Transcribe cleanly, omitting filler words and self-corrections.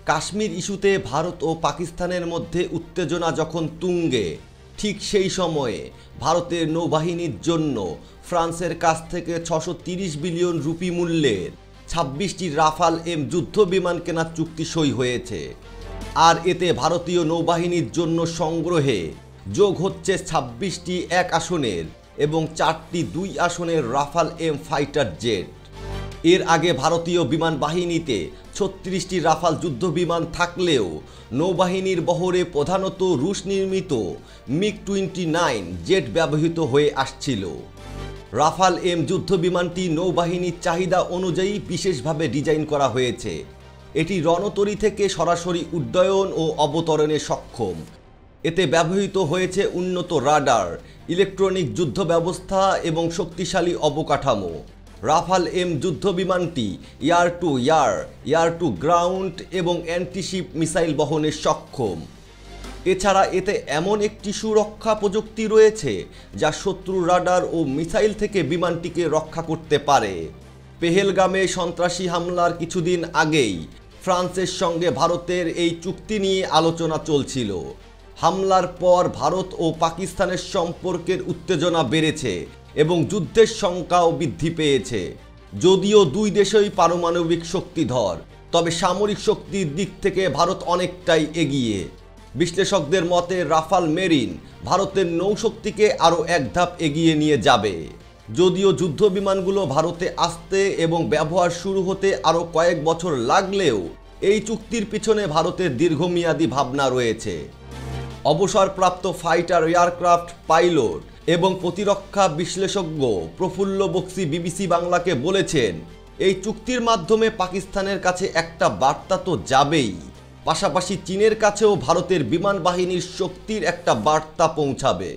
কাশ্মীর ইস্যুতে ভারত ও পাকিস্তানের মধ্যে উত্তেজনা যখন তুঙ্গে, ঠিক সেই সময়ে ভারতের নৌবাহিনীর জন্য ফ্রান্সের কাছ থেকে 630 বিলিয়ন রুপি মূল্যের 26টি রাফাল এম যুদ্ধ বিমান কেনার চুক্তি সই হয়েছে। আর এতে ভারতীয় নৌবাহিনীর জন্য সংগ্রহে যোগ হচ্ছে 26টি 1 আসনের এবং 4টি 2 আসনের রাফাল এম ফাইটার জেট। এর আগে ভারতীয় বিমান বাহিনীতে 36টি রাফাল যুদ্ধ বিমান থাকলেও নৌবাহিনীর বহরে প্রধানত রুশ নির্মিত MiG-29 জেট ব্যবহৃত হয়ে আসছিল। রাফাল এম যুদ্ধ বিমানটি নৌবাহিনীর চাহিদা অনুযায়ী বিশেষভাবে ডিজাইন করা হয়েছে। এটি রণতরী থেকে সরাসরি উড্ডয়ন ও অবতরণে সক্ষম। এতে ব্যবহৃত হয়েছে উন্নত রাডার, ইলেকট্রনিক যুদ্ধ ব্যবস্থা এবং শক্তিশালী অবকাঠামো। রাফাল এম যুদ্ধ বিমানটি air to air, air to ground এবং অ্যান্টিশিপ মিসাইল বহনে সক্ষম। এছাড়া এতে এমন একটি সুরক্ষা প্রযুক্তি রয়েছে যা শত্রু রাডার ও মিসাইল থেকে বিমানটিকে রক্ষা করতে পারে। পেহেলগামে সন্ত্রাসী হামলার কিছুদিন আগেই ফ্রান্সের সঙ্গে ভারতের এই চুক্তি নিয়ে আলোচনা চলছিল। হামলার পর ভারত ও পাকিস্তানের সম্পর্কের উত্তেজনা বেড়েছে এবং যুদ্ধের সংখ্যাও বৃদ্ধি পেয়েছে। যদিও দুই দেশই পারমাণবিক শক্তিধর, তবে সামরিক শক্তির দিক থেকে ভারত অনেকটাই এগিয়ে। বিশ্লেষকদের মতে রাফাল মেরিন ভারতের নৌশক্তিকে আরও এক ধাপ এগিয়ে নিয়ে যাবে। যদিও যুদ্ধ বিমানগুলো ভারতে আসতে এবং ব্যবহার শুরু হতে আরও কয়েক বছর লাগলেও এই চুক্তির পিছনে ভারতের দীর্ঘমেয়াদী ভাবনা রয়েছে। অবসরপ্রাপ্ত ফাইটার এয়ারক্রাফট পাইলট এবং প্রতিরক্ষা বিশ্লেষজ্ঞ প্রফুল্ল বক্সী বিবিসি বাংলাকে বলেছেন, এই চুক্তির মাধ্যমে পাকিস্তানের কাছে একটা বার্তা তো যাবেই, পাশাপাশি চীনের কাছেও ভারতের বিমান বাহিনীর শক্তির একটা বার্তা পৌঁছাবে।